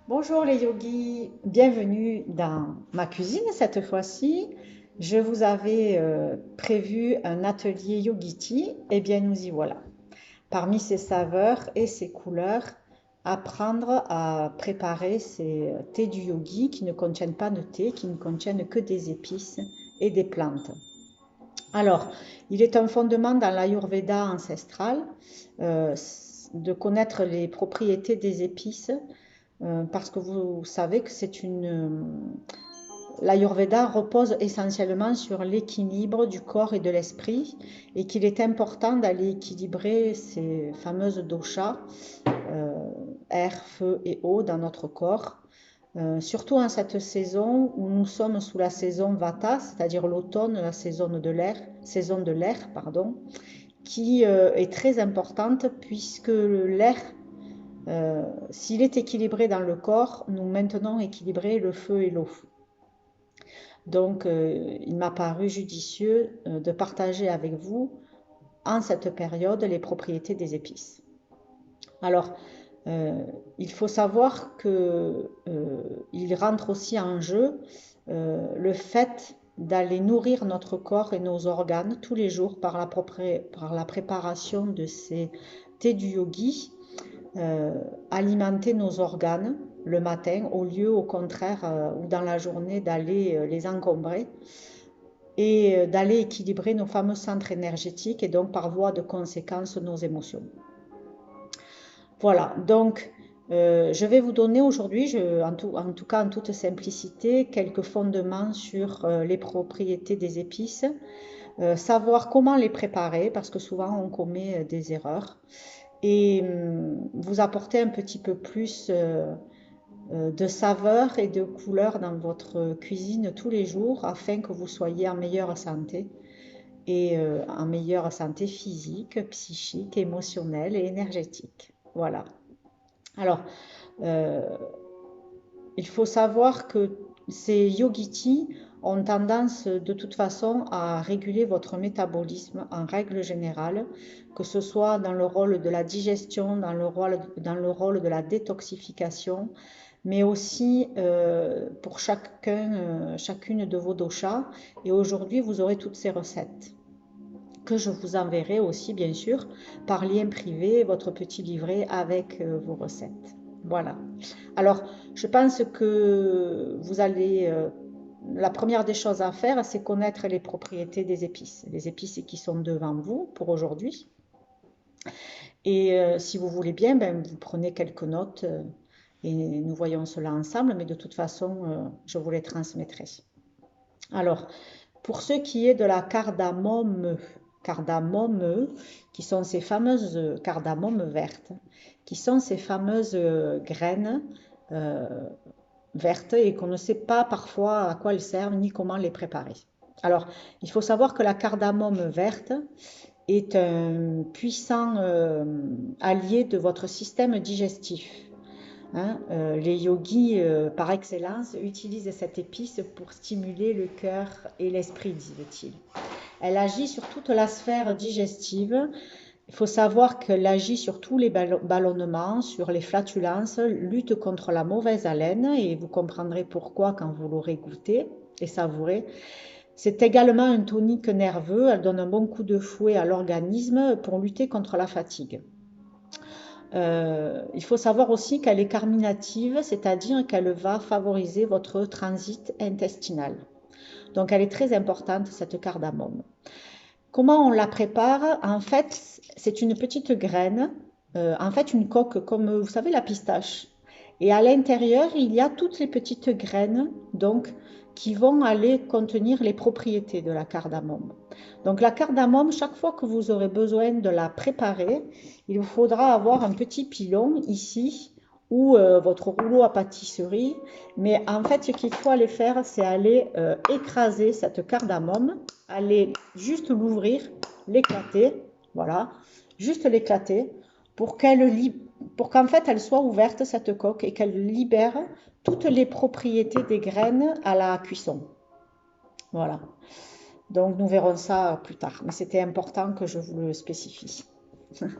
Bonjour les yogis, bienvenue dans ma cuisine cette fois-ci. Je vous avais prévu un atelier yogiti, et bien nous y voilà. Parmi ces saveurs et ces couleurs, apprendre à préparer ces thés du yogi qui ne contiennent pas de thé, qui ne contiennent que des épices et des plantes. Alors, il est un fondement dans l'Ayurveda ancestral euh, de connaître les propriétés des épices parce que vous savez que l'Ayurveda repose essentiellement sur l'équilibre du corps et de l'esprit et qu'il est important d'aller équilibrer ces fameuses doshas, euh, air, feu et eau dans notre corps. Surtout en cette saison où nous sommes sous la saison Vata, c'est-à-dire l'automne, la saison de l'air, pardon, qui est très importante puisque l'air s'il est équilibré dans le corps, nous maintenons équilibré le feu et l'eau. Donc, il m'a paru judicieux de partager avec vous en cette période les propriétés des épices. Alors, il faut savoir que il rentre aussi en jeu le fait d'aller nourrir notre corps et nos organes tous les jours par la préparation de ces thés du yogi, alimenter nos organes le matin au lieu au contraire ou dans la journée d'aller les encombrer et d'aller équilibrer nos fameux centres énergétiques et donc par voie de conséquence nos émotions. Voilà, donc je vais vous donner aujourd'hui, en tout cas en toute simplicité, quelques fondements sur les propriétés des épices, savoir comment les préparer parce que souvent on commet des erreurs et vous apporter un petit peu plus de saveur et de couleur dans votre cuisine tous les jours afin que vous soyez en meilleure santé et en meilleure santé physique, psychique, émotionnelle et énergétique. Voilà. Alors, euh, il faut savoir que ces yogis ont tendance de toute façon à réguler votre métabolisme en règle générale, que ce soit dans le rôle de la digestion, dans le rôle de la détoxification, mais aussi pour chacune de vos doshas. Et aujourd'hui, vous aurez toutes ces recettes que je vous enverrai aussi, bien sûr, par lien privé, votre petit livret avec vos recettes. Voilà. Alors, je pense que la première des choses à faire, c'est connaître les propriétés des épices. Les épices qui sont devant vous pour aujourd'hui. Et si vous voulez bien, ben, vous prenez quelques notes et nous voyons cela ensemble, mais de toute façon, je vous les transmettrai. Alors, pour ce qui est de la cardamome, qui sont ces fameuses cardamomes vertes, qui sont ces fameuses graines euh, vertes et qu'on ne sait pas parfois à quoi elles servent ni comment les préparer. Alors, il faut savoir que la cardamome verte est un puissant allié de votre système digestif. Hein, les yogis, par excellence, utilisent cette épice pour stimuler le cœur et l'esprit, disent-ils. Elle agit sur toute la sphère digestive. Il faut savoir qu'elle agit sur tous les ballonnements, sur les flatulences, lutte contre la mauvaise haleine, et vous comprendrez pourquoi quand vous l'aurez goûté et savouré. C'est également un tonique nerveux, elle donne un bon coup de fouet à l'organisme pour lutter contre la fatigue. Il faut savoir aussi qu'elle est carminative, c'est-à-dire qu'elle va favoriser votre transit intestinal. Donc elle est très importante, cette cardamome. Comment on la prépare? En fait, c'est une petite graine, en fait une coque comme vous savez la pistache. Et à l'intérieur, il y a toutes les petites graines donc qui vont aller contenir les propriétés de la cardamome. Donc la cardamome, chaque fois que vous aurez besoin de la préparer, il vous faudra avoir un petit pilon ici ou votre rouleau à pâtisserie. Mais en fait, ce qu'il faut aller faire, c'est aller écraser cette cardamome, aller juste l'ouvrir, l'éclater, voilà, juste l'éclater pour pour qu'en fait elle soit ouverte cette coque et qu'elle libère toutes les propriétés des graines à la cuisson. Voilà. Donc nous verrons ça plus tard, mais c'était important que je vous le spécifie.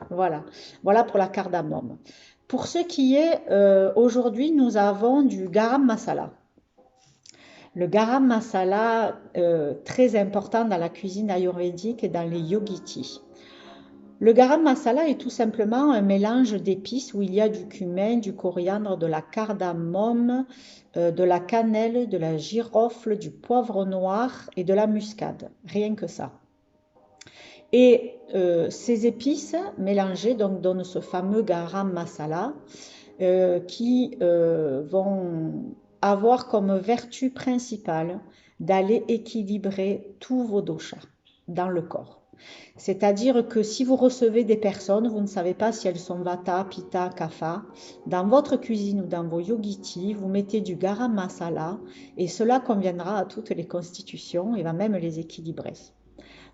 Voilà, voilà pour la cardamome. Pour ce qui est, aujourd'hui, nous avons du garam masala. Le garam masala, très important dans la cuisine ayurvédique et dans les yogitis. Le garam masala est tout simplement un mélange d'épices où il y a du cumin, du coriandre, de la cardamome, de la cannelle, de la girofle, du poivre noir et de la muscade. Rien que ça. Et ces épices mélangées donc, donnent ce fameux garam masala qui vont avoir comme vertu principale d'aller équilibrer tous vos doshas dans le corps. C'est-à-dire que si vous recevez des personnes, vous ne savez pas si elles sont vata, pitta, kapha, dans votre cuisine ou dans vos yogitis, vous mettez du garam masala et cela conviendra à toutes les constitutions et va même les équilibrer.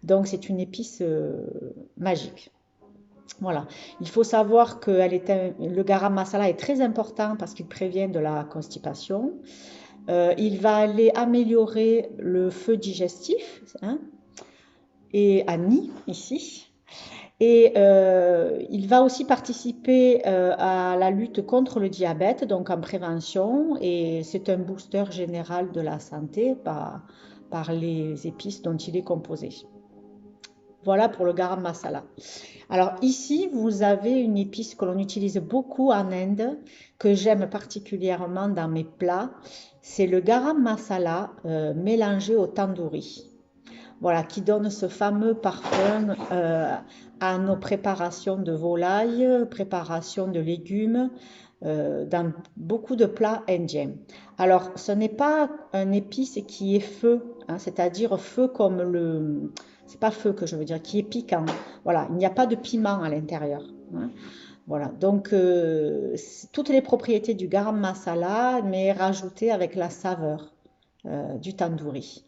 Donc c'est une épice magique. Voilà. Il faut savoir que le garam masala est très important parce qu'il prévient de la constipation. Il va aller améliorer le feu digestif, hein, et Annie ici. Et il va aussi participer à la lutte contre le diabète, donc en prévention, et c'est un booster général de la santé par les épices dont il est composé. Voilà pour le garam masala. Alors ici, vous avez une épice que l'on utilise beaucoup en Inde, que j'aime particulièrement dans mes plats. C'est le garam masala mélangé au tandoori. Voilà, qui donne ce fameux parfum à nos préparations de volaille, préparation de légumes, dans beaucoup de plats indiens. Alors, ce n'est pas un épice qui est feu, hein, c'est-à-dire feu comme le... C'est pas feu que je veux dire, qui est piquant. Voilà, il n'y a pas de piment à l'intérieur, hein. Voilà, donc toutes les propriétés du garam masala, mais rajoutées avec la saveur du tandoori.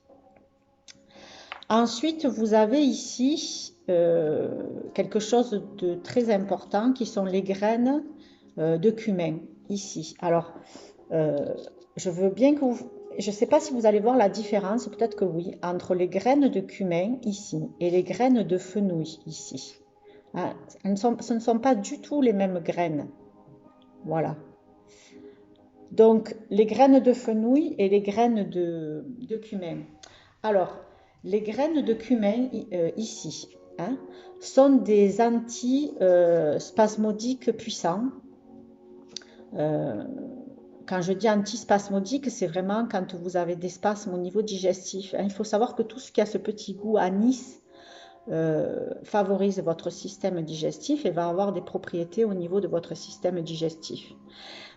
Ensuite, vous avez ici quelque chose de très important qui sont les graines de cumin, ici. Alors, je veux bien que vous... Je ne sais pas si vous allez voir la différence, peut-être que oui, entre les graines de cumin, ici, et les graines de fenouil, ici. Hein, ce ne sont pas du tout les mêmes graines. Voilà. Donc, les graines de fenouil et les graines de cumin. Alors, les graines de cumin ici, hein, sont des antispasmodiques puissants. Quand je dis antispasmodique, c'est vraiment quand vous avez des spasmes au niveau digestif, hein. Il faut savoir que tout ce qui a ce petit goût anis favorise votre système digestif et va avoir des propriétés au niveau de votre système digestif.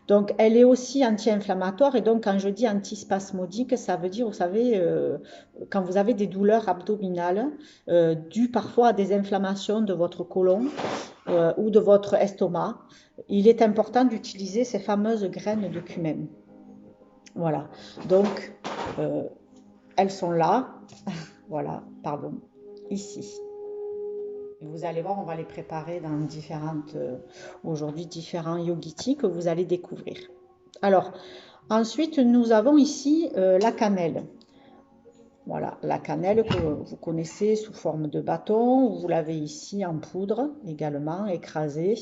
Donc, elle est aussi anti-inflammatoire et donc quand je dis antispasmodique, ça veut dire, vous savez, quand vous avez des douleurs abdominales dues parfois à des inflammations de votre côlon ou de votre estomac, il est important d'utiliser ces fameuses graines de cumin. Voilà, donc elles sont là, voilà, pardon, ici. Et vous allez voir, on va les préparer dans aujourd'hui différents yogitis que vous allez découvrir. Alors, ensuite, nous avons ici la cannelle. Voilà, la cannelle que vous connaissez sous forme de bâton. Vous l'avez ici en poudre également, écrasée.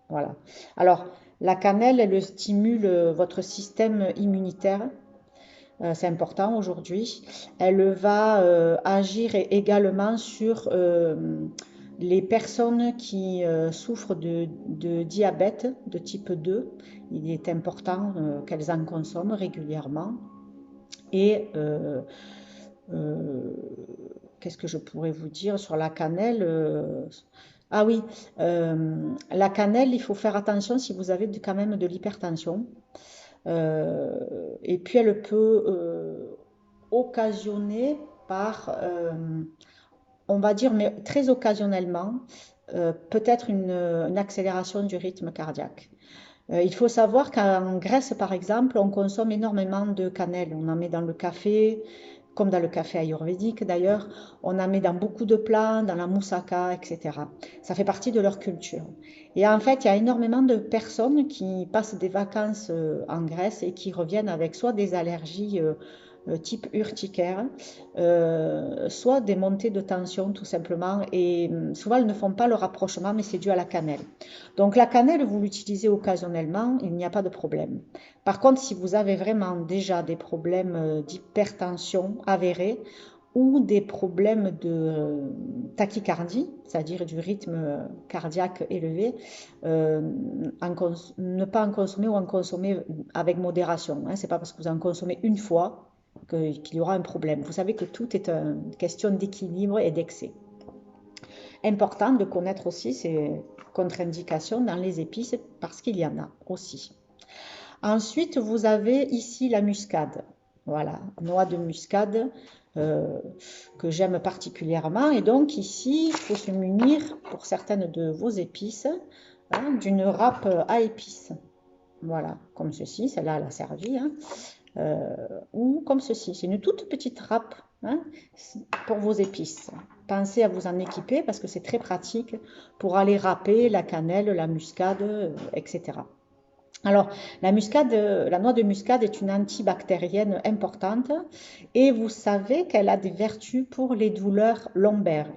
Voilà. Alors, la cannelle, elle stimule votre système immunitaire. C'est important aujourd'hui. Elle va agir également sur les personnes qui souffrent de diabète de type 2. Il est important qu'elles en consomment régulièrement. Et qu'est-ce que je pourrais vous dire sur la cannelle? Ah oui, la cannelle, il faut faire attention si vous avez quand même de l'hypertension. Et puis elle peut occasionner on va dire, mais très occasionnellement, peut-être une accélération du rythme cardiaque. Il faut savoir qu'en Grèce, par exemple, on consomme énormément de cannelle. On en met dans le café, comme dans le café ayurvédique d'ailleurs. On en met dans beaucoup de plats, dans la moussaka, etc. Ça fait partie de leur culture. Et en fait, il y a énormément de personnes qui passent des vacances en Grèce et qui reviennent avec soit des allergies type urticaire, soit des montées de tension tout simplement. Et souvent, elles ne font pas le rapprochement, mais c'est dû à la cannelle. Donc la cannelle, vous l'utilisez occasionnellement, il n'y a pas de problème. Par contre, si vous avez vraiment déjà des problèmes d'hypertension avérés, ou des problèmes de tachycardie, c'est-à-dire du rythme cardiaque élevé, euh, ne pas en consommer ou en consommer avec modération. Hein. Ce n'est pas parce que vous en consommez une fois qu'il y aura un problème. Vous savez que tout est une question d'équilibre et d'excès. Important de connaître aussi ces contre-indications dans les épices parce qu'il y en a aussi. Ensuite, vous avez ici la muscade. Voilà, noix de muscade euh, que j'aime particulièrement. Et donc ici, il faut se munir pour certaines de vos épices hein, d'une râpe à épices. Voilà, comme ceci, celle-là elle a servi. Hein, ou comme ceci, c'est une toute petite râpe hein, pour vos épices. Pensez à vous en équiper parce que c'est très pratique pour aller râper la cannelle, la muscade, etc. Alors, la noix de muscade est une antibactérienne importante et vous savez qu'elle a des vertus pour les douleurs lombaires.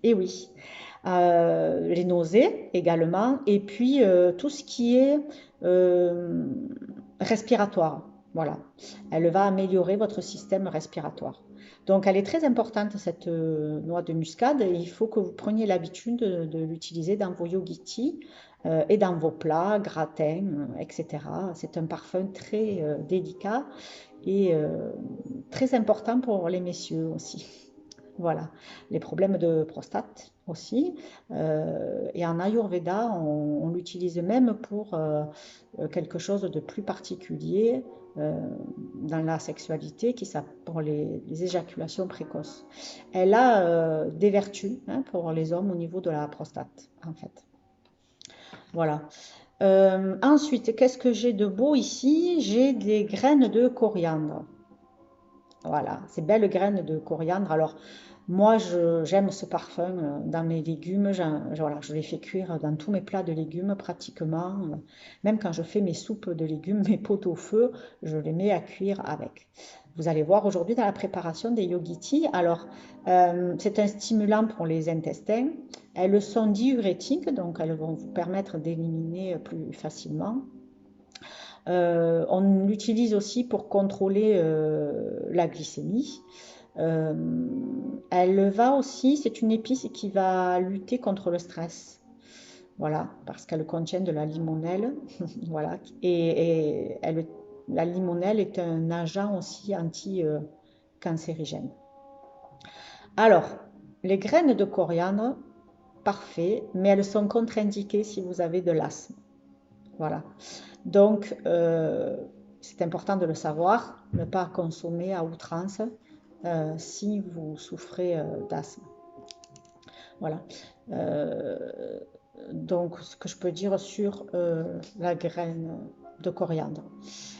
Et oui, les nausées également, et puis tout ce qui est euh, respiratoire. Voilà, elle va améliorer votre système respiratoire. Donc, elle est très importante, cette noix de muscade, et il faut que vous preniez l'habitude de l'utiliser dans vos yogis et dans vos plats, gratins, etc. C'est un parfum très délicat et très important pour les messieurs aussi. Voilà, les problèmes de prostate aussi. Et en Ayurveda, on l'utilise même pour quelque chose de plus particulier dans la sexualité, pour les éjaculations précoces. Elle a des vertus hein, pour les hommes au niveau de la prostate, en fait. Voilà. Ensuite, qu'est-ce que j'ai de beau ici? J'ai des graines de coriandre. Voilà, ces belles graines de coriandre. Alors, moi, j'aime ce parfum dans mes légumes. Voilà, je les fais cuire dans tous mes plats de légumes pratiquement. Même quand je fais mes soupes de légumes, mes pots au feu, je les mets à cuire avec. Vous allez voir aujourd'hui dans la préparation des yogis. Alors, c'est un stimulant pour les intestins. Elles sont diurétiques, donc elles vont vous permettre d'éliminer plus facilement. On l'utilise aussi pour contrôler la glycémie. Euh, Elle va aussi, c'est une épice qui va lutter contre le stress. Voilà, parce qu'elle contient de la limonelle. Voilà, et la limonelle est un agent aussi anti-cancérigène. Alors, les graines de coriandre, parfait, mais elles sont contre-indiquées si vous avez de l'asthme. Voilà. Donc, c'est important de le savoir, ne pas consommer à outrance si vous souffrez d'asthme. Voilà. Euh, donc, ce que je peux dire sur la graine de coriandre.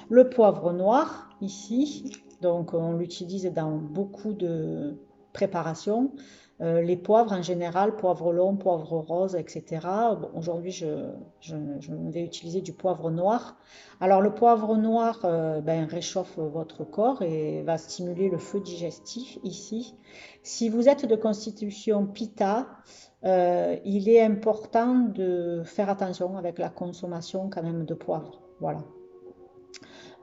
Le poivre noir, ici, donc on l'utilise dans beaucoup de préparations. Les poivres en général, poivre long, poivre rose, etc. Bon, aujourd'hui, je vais utiliser du poivre noir. Alors, le poivre noir réchauffe votre corps et va stimuler le feu digestif ici. Si vous êtes de constitution pitta, il est important de faire attention avec la consommation quand même de poivre. Voilà.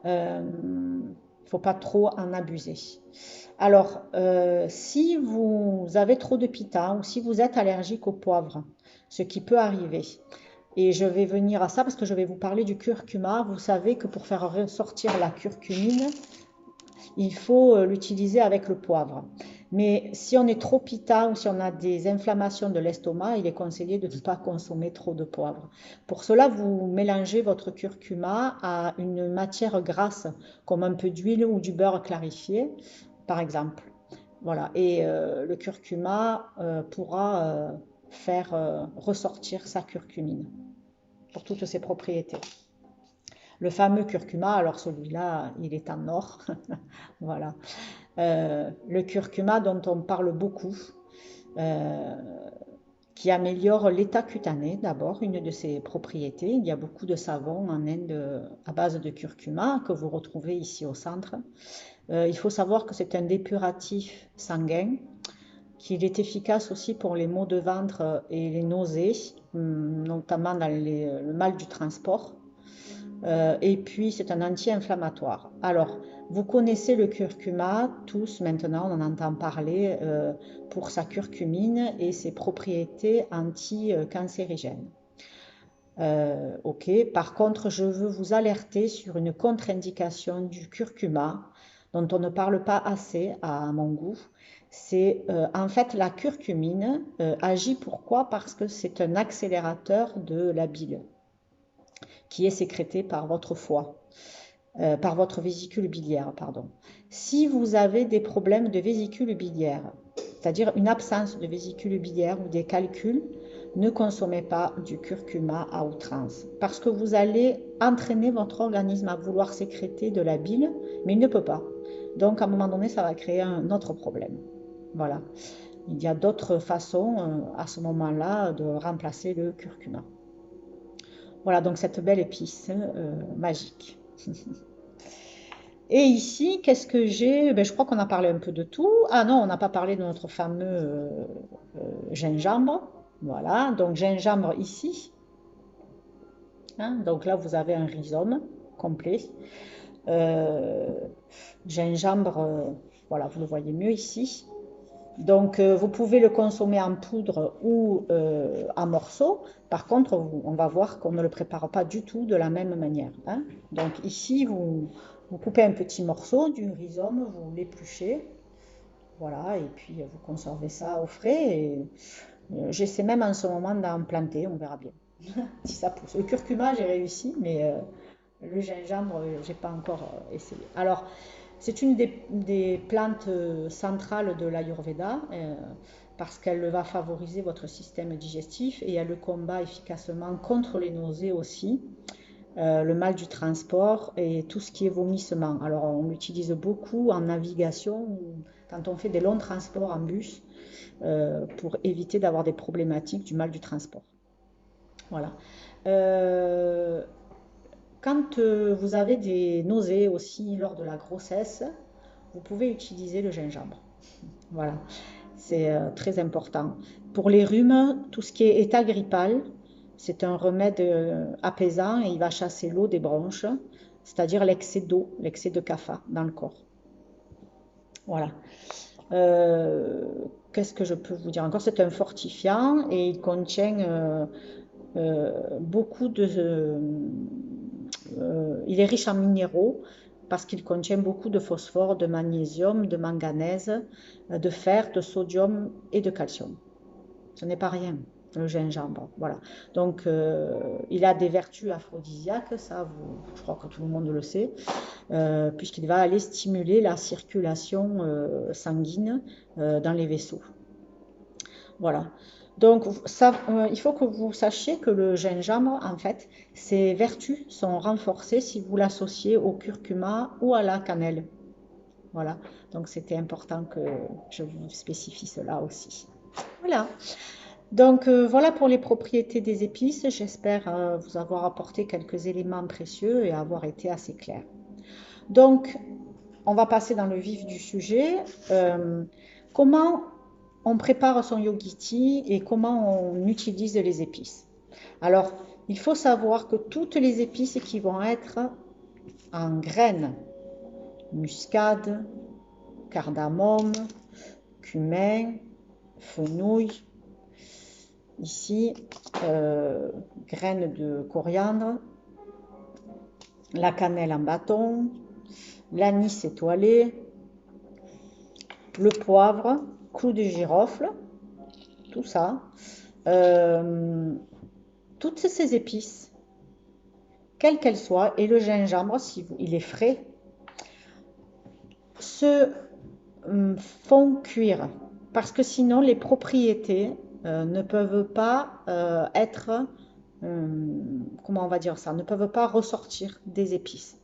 Il ne faut pas trop en abuser. Alors, si vous avez trop de pitta ou si vous êtes allergique au poivre, ce qui peut arriver, et je vais venir à ça parce que je vais vous parler du curcuma. Vous savez que pour faire ressortir la curcumine, il faut l'utiliser avec le poivre. Mais si on est trop pitta ou si on a des inflammations de l'estomac, il est conseillé de ne pas consommer trop de poivre. Pour cela, vous mélangez votre curcuma à une matière grasse, comme un peu d'huile ou du beurre clarifié, par exemple. Voilà. Et le curcuma pourra faire ressortir sa curcumine pour toutes ses propriétés. Le curcuma, alors celui-là, il est en or. Voilà. Le curcuma dont on parle beaucoup, euh, qui améliore l'état cutané d'abord, une de ses propriétés. Il y a beaucoup de savons en Inde à base de curcuma que vous retrouvez ici au centre. Il faut savoir que c'est un dépuratif sanguin, qu'il est efficace aussi pour les maux de ventre et les nausées, notamment dans le mal du transport. Et puis, c'est un anti-inflammatoire. Alors, vous connaissez le curcuma, tous maintenant, on en entend parler pour sa curcumine et ses propriétés anti-cancérigènes. Ok, par contre, je veux vous alerter sur une contre-indication du curcuma dont on ne parle pas assez à mon goût. C'est en fait la curcumine agit pourquoi? Parce que c'est un accélérateur de la bile qui est sécrétée par votre foie, par votre vésicule biliaire, pardon. Si vous avez des problèmes de vésicule biliaire, c'est-à-dire une absence de vésicule biliaire ou des calculs, ne consommez pas du curcuma à outrance parce que vous allez entraîner votre organisme à vouloir sécréter de la bile, mais il ne peut pas. Donc à un moment donné, ça va créer un autre problème. Voilà. Il y a d'autres façons à ce moment-là de remplacer le curcuma. Voilà donc cette belle épice magique. Et ici, qu'est-ce que j'ai? Ben, je crois qu'on a parlé un peu de tout. Ah non, on n'a pas parlé de notre fameux gingembre. Voilà, donc gingembre ici. Hein, donc là, vous avez un rhizome complet. Euh, gingembre, voilà, vous le voyez mieux ici. Donc, vous pouvez le consommer en poudre ou en morceaux. Par contre, on va voir qu'on ne le prépare pas du tout de la même manière. Hein. Donc ici, vous coupez un petit morceau du rhizome, vous l'épluchez. Voilà, et puis vous conservez ça au frais. Et j'essaie même en ce moment d'en planter, on verra bien si ça pousse. Le curcuma, j'ai réussi, mais le gingembre, j'ai pas encore essayé. Alors, c'est une des plantes centrales de l'Ayurveda parce qu'elle va favoriser votre système digestif et elle le combat efficacement contre les nausées aussi, le mal du transport et tout ce qui est vomissement. Alors, on l'utilise beaucoup en navigation quand on fait des longs transports en bus pour éviter d'avoir des problématiques du mal du transport. Voilà. Euh, Quand vous avez des nausées aussi lors de la grossesse, vous pouvez utiliser le gingembre. Voilà, c'est très important. Pour les rhumes, tout ce qui est état grippal, c'est un remède apaisant et il va chasser l'eau des bronches, c'est-à-dire l'excès d'eau, l'excès de kapha dans le corps. Voilà. Euh, Qu'est-ce que je peux vous dire encore? C'est un fortifiant et il contient beaucoup de... il est riche en minéraux parce qu'il contient beaucoup de phosphore, de magnésium, de manganèse, de fer, de sodium et de calcium. Ce n'est pas rien, le gingembre. Voilà. Donc, il a des vertus aphrodisiaques, ça, je crois que tout le monde le sait, puisqu'il va aller stimuler la circulation sanguine dans les vaisseaux. Voilà. Donc, ça, il faut que vous sachiez que le gingembre, en fait, ses vertus sont renforcées si vous l'associez au curcuma ou à la cannelle. Voilà. Donc, c'était important que je vous spécifie cela aussi. Voilà. Donc, voilà pour les propriétés des épices. J'espère vous avoir apporté quelques éléments précieux et avoir été assez clair. Donc, on va passer dans le vif du sujet. Comment on prépare son yogiti et comment on utilise les épices. Alors, il faut savoir que toutes les épices qui vont être en graines, muscade, cardamome, cumin, fenouil, ici, graines de coriandre, la cannelle en bâton, l'anis étoilé, le poivre, clou de girofle, tout ça. Toutes ces épices, quelles qu'elles soient, et le gingembre, si il est frais, se font cuire. Parce que sinon, les propriétés ne peuvent pas être, comment on va dire ça, ne peuvent pas ressortir des épices.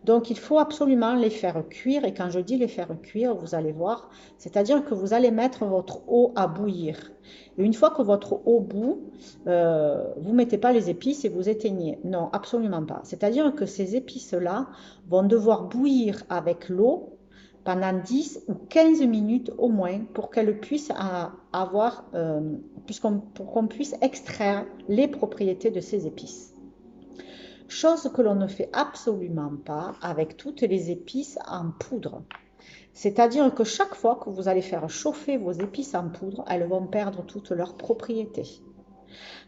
Donc, il faut absolument les faire cuire. Et quand je dis les faire cuire, vous allez voir, c'est-à-dire que vous allez mettre votre eau à bouillir. Et une fois que votre eau bout, vous ne mettez pas les épices et vous éteignez. Non, absolument pas. C'est-à-dire que ces épices-là vont devoir bouillir avec l'eau pendant 10 ou 15 minutes au moins pour qu'elle puisse avoir, pour qu'on puisse extraire les propriétés de ces épices. Chose que l'on ne fait absolument pas avec toutes les épices en poudre. C'est-à-dire que chaque fois que vous allez faire chauffer vos épices en poudre, elles vont perdre toutes leurs propriétés.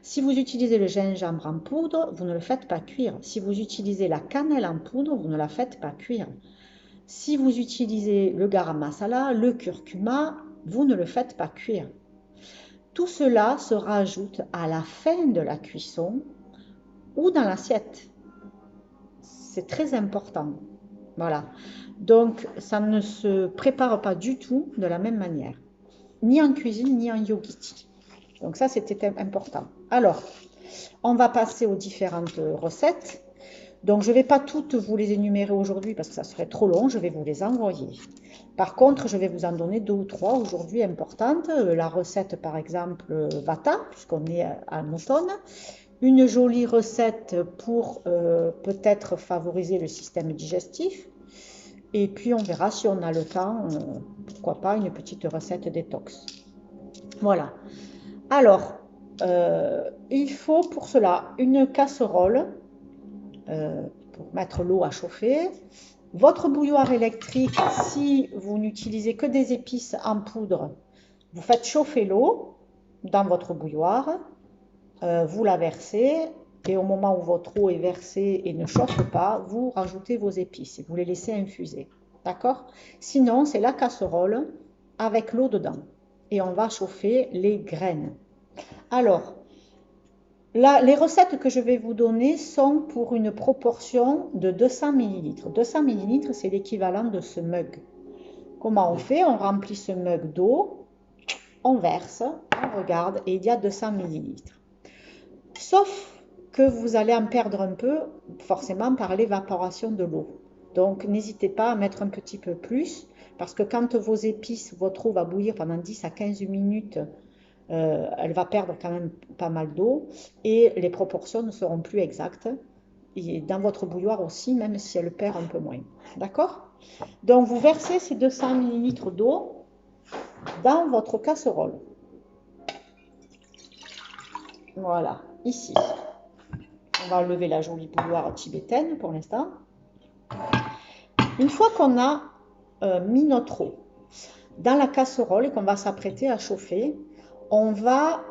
Si vous utilisez le gingembre en poudre, vous ne le faites pas cuire. Si vous utilisez la cannelle en poudre, vous ne la faites pas cuire. Si vous utilisez le garam masala, le curcuma, vous ne le faites pas cuire. Tout cela se rajoute à la fin de la cuisson ou dans l'assiette. C'est très important. Voilà. Donc, ça ne se prépare pas du tout de la même manière. Ni en cuisine, ni en yogiti. Donc ça, c'était important. Alors, on va passer aux différentes recettes. Donc, je ne vais pas toutes vous les énumérer aujourd'hui parce que ça serait trop long. Je vais vous les envoyer. Par contre, je vais vous en donner 2 ou 3 aujourd'hui importantes. La recette, par exemple, Vata, puisqu'on est en automne. Une jolie recette pour peut-être favoriser le système digestif. Et puis, on verra si on a le temps, pourquoi pas, une petite recette détox. Voilà. Alors, il faut pour cela une casserole pour mettre l'eau à chauffer. Votre bouilloire électrique, si vous n'utilisez que des épices en poudre, vous faites chauffer l'eau dans votre bouilloire, vous la versez et au moment où votre eau est versée et ne chauffe pas, vous rajoutez vos épices et vous les laissez infuser. D'accord? Sinon, c'est la casserole avec l'eau dedans et on va chauffer les graines. Alors, là, les recettes que je vais vous donner sont pour une proportion de 200 ml. 200 ml, c'est l'équivalent de ce mug. Comment on fait? On remplit ce mug d'eau, on verse, on regarde et il y a 200 ml. Sauf que vous allez en perdre un peu, forcément par l'évaporation de l'eau. Donc, n'hésitez pas à mettre un petit peu plus, parce que quand vos épices, votre eau va bouillir pendant 10 à 15 minutes, elle va perdre quand même pas mal d'eau et les proportions ne seront plus exactes. Et dans votre bouilloire aussi, même si elle perd un peu moins. D'accord? Donc, vous versez ces 200 ml d'eau dans votre casserole. Voilà, ici. On va enlever la jolie bouilloire tibétaine pour l'instant. Une fois qu'on a mis notre eau dans la casserole et qu'on va s'apprêter à chauffer, on va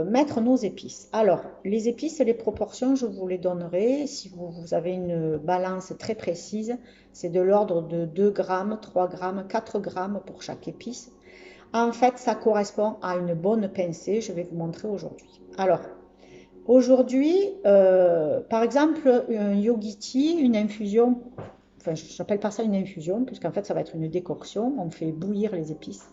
mettre nos épices. Alors, les épices et les proportions, je vous les donnerai. Si vous avez une balance très précise, c'est de l'ordre de 2 grammes, 3 grammes, 4 grammes pour chaque épice. En fait, ça correspond à une bonne pincée. Je vais vous montrer aujourd'hui. Alors, aujourd'hui, par exemple, un yogiti, une infusion, enfin, je n'appelle pas ça une infusion, puisqu'en fait, ça va être une décoction. On fait bouillir les épices.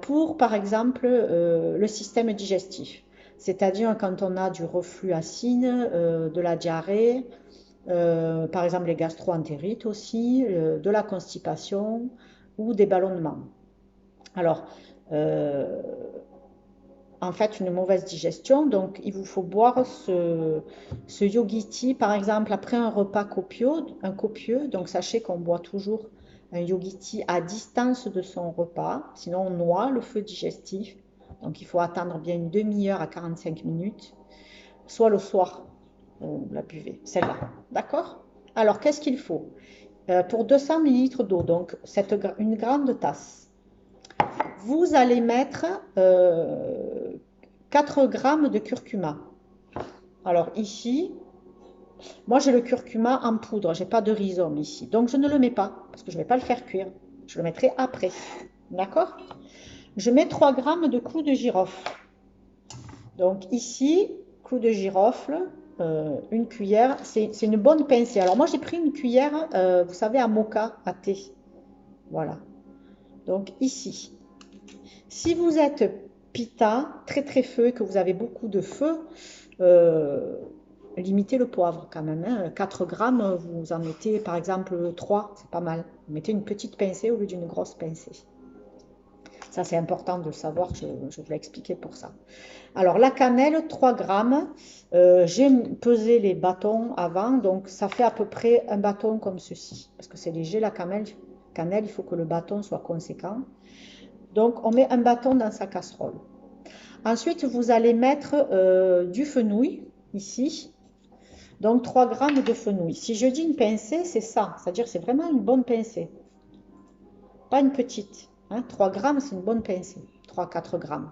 Pour, par exemple, le système digestif. C'est-à-dire quand on a du reflux acide, de la diarrhée, par exemple les gastro-entérites aussi, de la constipation ou des ballonnements. Alors, en fait, une mauvaise digestion, donc il vous faut boire ce yogiti, par exemple, après un repas copieux. Donc, sachez qu'on boit toujours un yogiti à distance de son repas, sinon on noie le feu digestif. Donc, il faut attendre bien une demi-heure à 45 minutes, soit le soir, vous la buvez, celle-là. D'accord? Alors, qu'est-ce qu'il faut? Pour 200 ml d'eau, donc une grande tasse, vous allez mettre 4 grammes de curcuma. Alors ici, moi j'ai le curcuma en poudre, j'ai pas de rhizome ici. Donc je ne le mets pas, parce que je ne vais pas le faire cuire. Je le mettrai après. D'accord? Je mets 3 grammes de clous de girofle. Donc ici, clous de girofle, une cuillère, c'est une bonne pincée. Alors moi j'ai pris une cuillère, vous savez, à moka, à thé. Voilà. Donc ici. Si vous êtes pita, très très feu, et que vous avez beaucoup de feu, limitez le poivre quand même. Hein. 4 grammes, vous en mettez par exemple 3, c'est pas mal. Vous mettez une petite pincée au lieu d'une grosse pincée. Ça c'est important de le savoir, je vous l'ai expliqué pour ça. Alors la cannelle, 3 grammes. J'ai pesé les bâtons avant, donc ça fait à peu près un bâton comme ceci. Parce que c'est léger la cannelle, cannelle, il faut que le bâton soit conséquent. Donc, on met un bâton dans sa casserole. Ensuite, vous allez mettre du fenouil, ici. Donc, 3 grammes de fenouil. Si je dis une pincée, c'est ça. C'est-à-dire c'est vraiment une bonne pincée. Pas une petite. Hein. 3 grammes, c'est une bonne pincée. 3-4 grammes.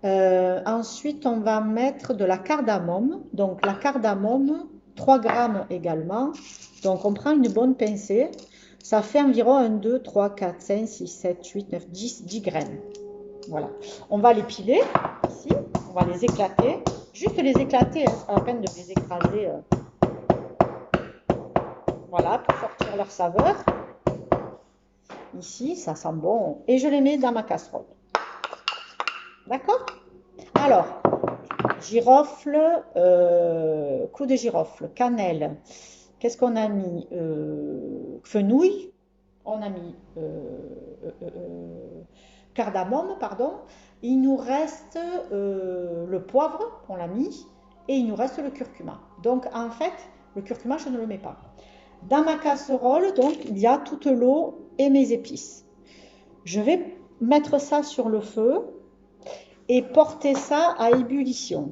Ensuite, on va mettre de la cardamome. Donc, la cardamome, 3 grammes également. Donc, on prend une bonne pincée. Ça fait environ 1, 2, 3, 4, 5, 6, 7, 8, 9, 10 graines. Voilà. On va les piler ici. On va les éclater. Juste les éclater. Hein. C'est pas la peine de les écraser. Voilà, pour sortir leur saveur. Ici, ça sent bon. Et je les mets dans ma casserole. D'accord? Alors, girofle, clou de girofle, cannelle. Qu'est-ce qu'on a mis? Fenouil. On a mis cardamome, pardon. Il nous reste le poivre, on l'a mis. Et il nous reste le curcuma. Donc, en fait, le curcuma, je ne le mets pas. Dans ma casserole, donc, il y a toute l'eau et mes épices. Je vais mettre ça sur le feu et porter ça à ébullition.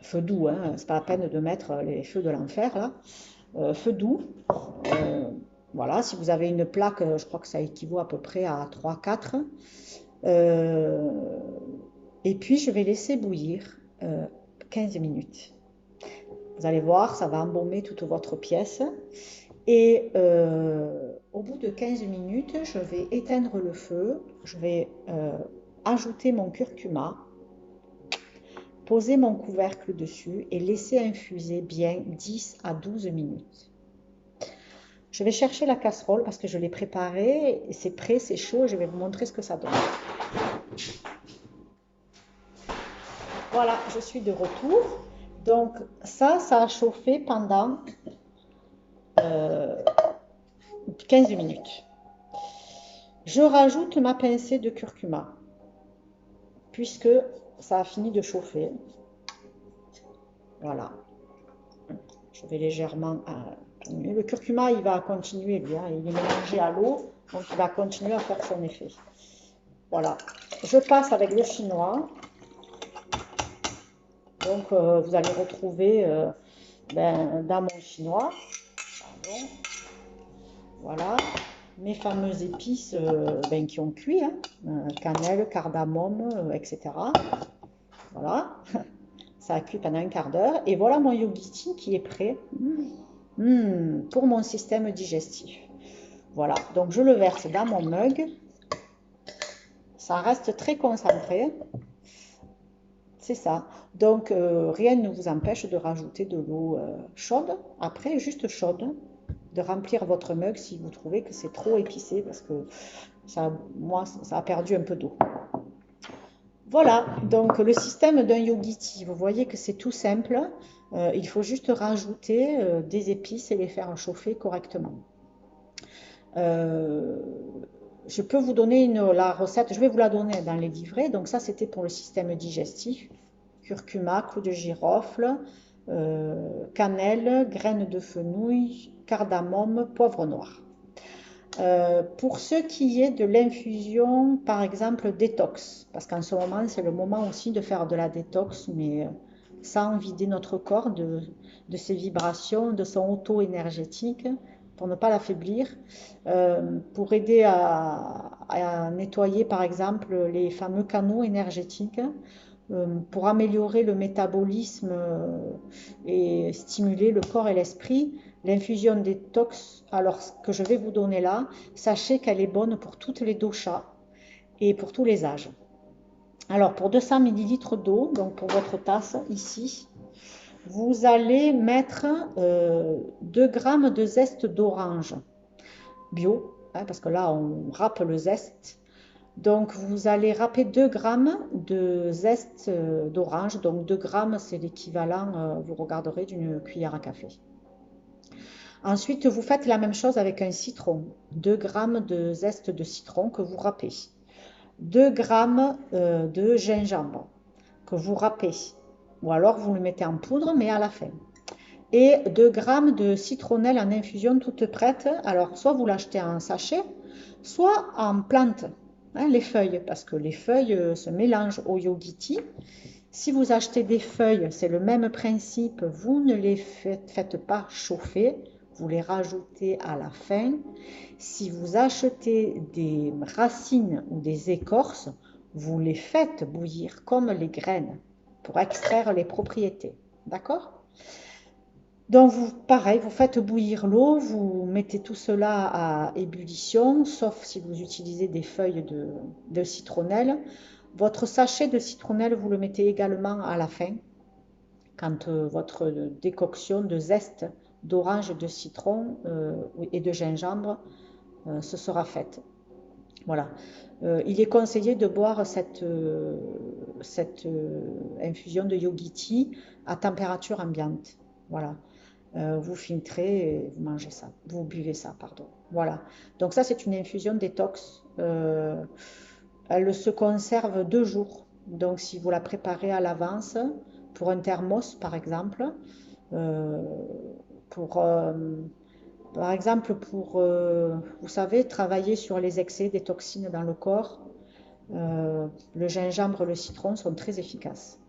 Feu doux, hein, c'est pas la peine de mettre les feux de l'enfer là. Feu doux. Voilà, si vous avez une plaque, je crois que ça équivaut à peu près à 3-4. Et puis je vais laisser bouillir 15 minutes. Vous allez voir, ça va embaumer toute votre pièce. Et au bout de 15 minutes, je vais éteindre le feu. Je vais ajouter mon curcuma, poser mon couvercle dessus et laisser infuser bien 10 à 12 minutes. Je vais chercher la casserole parce que je l'ai préparée. C'est prêt, c'est chaud. Je vais vous montrer ce que ça donne. Voilà, je suis de retour. Donc ça a chauffé pendant 15 minutes. Je rajoute ma pincée de curcuma, puisque ça a fini de chauffer. Voilà. Je vais légèrement atténuer. Le curcuma, il va continuer, lui, hein, il est mélangé à l'eau, donc il va continuer à faire son effet. Voilà. Je passe avec le chinois. Donc, vous allez retrouver dans mon chinois, pardon, voilà, mes fameuses épices qui ont cuit, hein, cannelle, cardamome, etc. Voilà, ça a cuit pendant un quart d'heure. Et voilà mon yogiti qui est prêt pour mon système digestif. Voilà, donc je le verse dans mon mug. Ça reste très concentré. C'est ça. Donc, rien ne vous empêche de rajouter de l'eau chaude, après, juste chaude, de remplir votre mug si vous trouvez que c'est trop épicé, parce que ça, moi, ça a perdu un peu d'eau. Voilà, donc le système d'un yogiti, vous voyez que c'est tout simple. Il faut juste rajouter des épices et les faire chauffer correctement. Je peux vous donner la recette, je vais vous la donner dans les livrets. Donc ça, c'était pour le système digestif. Curcuma, clou de girofle, cannelle, graines de fenouil, cardamome, poivre noir. Pour ce qui est de l'infusion, par exemple, détox, parce qu'en ce moment, c'est le moment aussi de faire de la détox, mais sans vider notre corps de ses vibrations, de son auto-énergétique, pour ne pas l'affaiblir, pour aider à nettoyer, par exemple, les fameux canaux énergétiques, pour améliorer le métabolisme et stimuler le corps et l'esprit. L'infusion détox, alors que je vais vous donner là, sachez qu'elle est bonne pour toutes les doshas et pour tous les âges. Alors pour 200 ml d'eau, donc pour votre tasse ici, vous allez mettre 2 grammes de zeste d'orange bio, hein, parce que là on râpe le zeste. Donc vous allez râper 2 grammes de zeste d'orange, donc 2 grammes c'est l'équivalent, vous regarderez, d'une cuillère à café. Ensuite, vous faites la même chose avec un citron. 2 grammes de zeste de citron que vous râpez. 2 grammes de gingembre que vous râpez. Ou alors vous le mettez en poudre, mais à la fin. et 2 grammes de citronnelle en infusion toute prête. Alors, soit vous l'achetez en sachet, soit en plante, hein, les feuilles, parce que les feuilles se mélangent au yogiti. Si vous achetez des feuilles, c'est le même principe, vous ne les faites pas chauffer, vous les rajoutez à la fin. Si vous achetez des racines ou des écorces, vous les faites bouillir comme les graines pour extraire les propriétés. D'accord? Donc, pareil, vous faites bouillir l'eau, vous mettez tout cela à ébullition, sauf si vous utilisez des feuilles de citronnelle. Votre sachet de citronnelle, vous le mettez également à la fin, quand votre décoction de zeste d'orange, de citron et de gingembre se sera faite. Voilà. Il est conseillé de boire cette infusion de yogiti à température ambiante. Voilà. Vous filtrez et vous mangez ça. Vous buvez ça, pardon. Voilà. Donc ça, c'est une infusion détox. Elle se conserve 2 jours. Donc si vous la préparez à l'avance, pour un thermos par exemple, euh, pour, par exemple pour, vous savez, travailler sur les excès des toxines dans le corps, le gingembre, le citron sont très efficaces.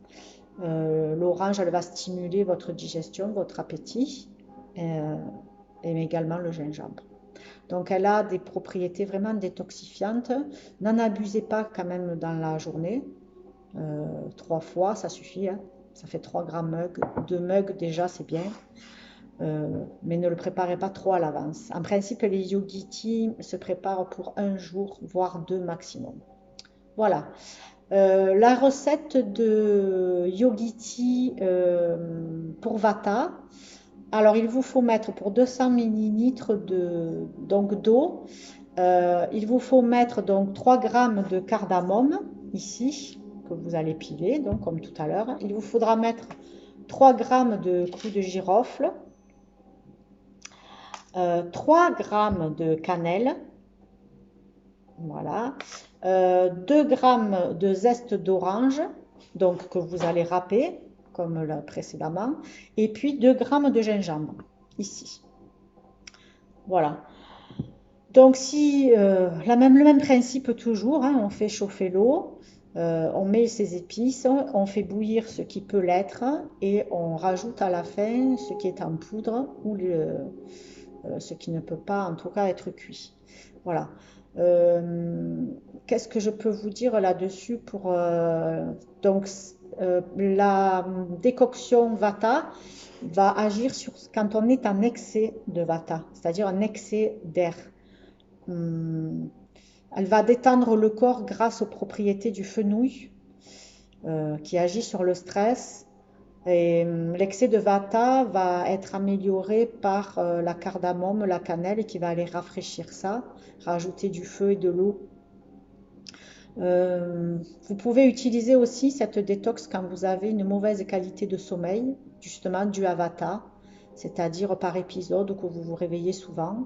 L'orange, elle va stimuler votre digestion, votre appétit, euh, et également le gingembre. Donc, elle a des propriétés vraiment détoxifiantes. N'en abusez pas quand même dans la journée. 3 fois, ça suffit, hein. Ça fait 3 grammes mug. 2 mugs déjà, c'est bien. Mais ne le préparez pas trop à l'avance. En principe, les yogiti se préparent pour 1 jour, voire 2 maximum. Voilà. La recette de yogiti pour Vata. Alors, il vous faut mettre pour 200 millilitres d'eau, il vous faut mettre donc 3 grammes de cardamome ici, que vous allez piler, donc comme tout à l'heure. Il vous faudra mettre 3 grammes de clous de girofle, 3 grammes de cannelle, voilà, 2 grammes de zeste d'orange, donc que vous allez râper, comme précédemment, et puis 2 grammes de gingembre, ici. Voilà. Donc, si le même principe toujours, hein, on fait chauffer l'eau, on met ses épices, on fait bouillir ce qui peut l'être et on rajoute à la fin ce qui est en poudre ou ce qui ne peut pas en tout cas être cuit. Voilà. Qu'est-ce que je peux vous dire là-dessus pour donc la décoction Vata va agir sur quand on est en excès de Vata, c'est-à-dire un excès d'air. Elle va détendre le corps grâce aux propriétés du fenouil qui agit sur le stress. Et l'excès de Vata va être amélioré par la cardamome, la cannelle qui va aller rafraîchir ça, rajouter du feu et de l'eau. Vous pouvez utiliser aussi cette détox quand vous avez une mauvaise qualité de sommeil, justement due à Vata, c'est-à-dire par épisode que vous vous réveillez souvent.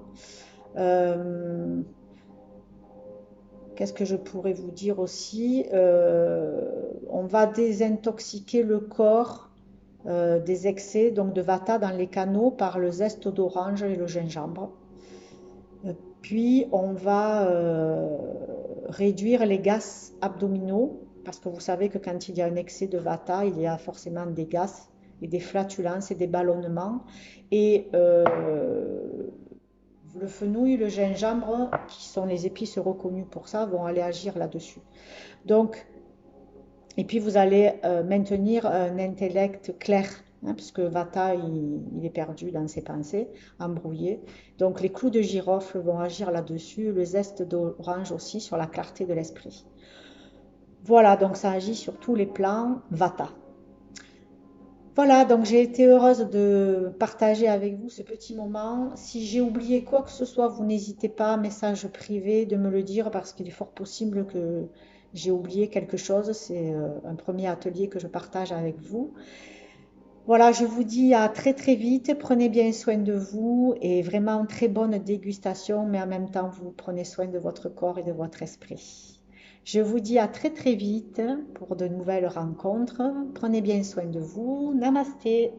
Qu'est-ce que je pourrais vous dire aussi? On va désintoxiquer le corps des excès donc de Vata dans les canaux par le zeste d'orange et le gingembre. Puis on va réduire les gaz abdominaux parce que vous savez que quand il y a un excès de Vata, il y a forcément des gaz et des flatulences et des ballonnements. Et le fenouil, le gingembre, qui sont les épices reconnues pour ça, vont aller agir là-dessus. Donc, et puis vous allez maintenir un intellect clair, hein, puisque Vata, il est perdu dans ses pensées, embrouillé. Donc les clous de girofle vont agir là-dessus, le zeste d'orange aussi sur la clarté de l'esprit. Voilà, donc ça agit sur tous les plans Vata. Voilà, donc j'ai été heureuse de partager avec vous ce petit moment. Si j'ai oublié quoi que ce soit, vous n'hésitez pas, message privé, de me le dire parce qu'il est fort possible que j'ai oublié quelque chose. C'est un premier atelier que je partage avec vous. Voilà, je vous dis à très très vite. Prenez bien soin de vous et vraiment très bonne dégustation, mais en même temps, vous prenez soin de votre corps et de votre esprit. Je vous dis à très très vite pour de nouvelles rencontres. Prenez bien soin de vous. Namasté.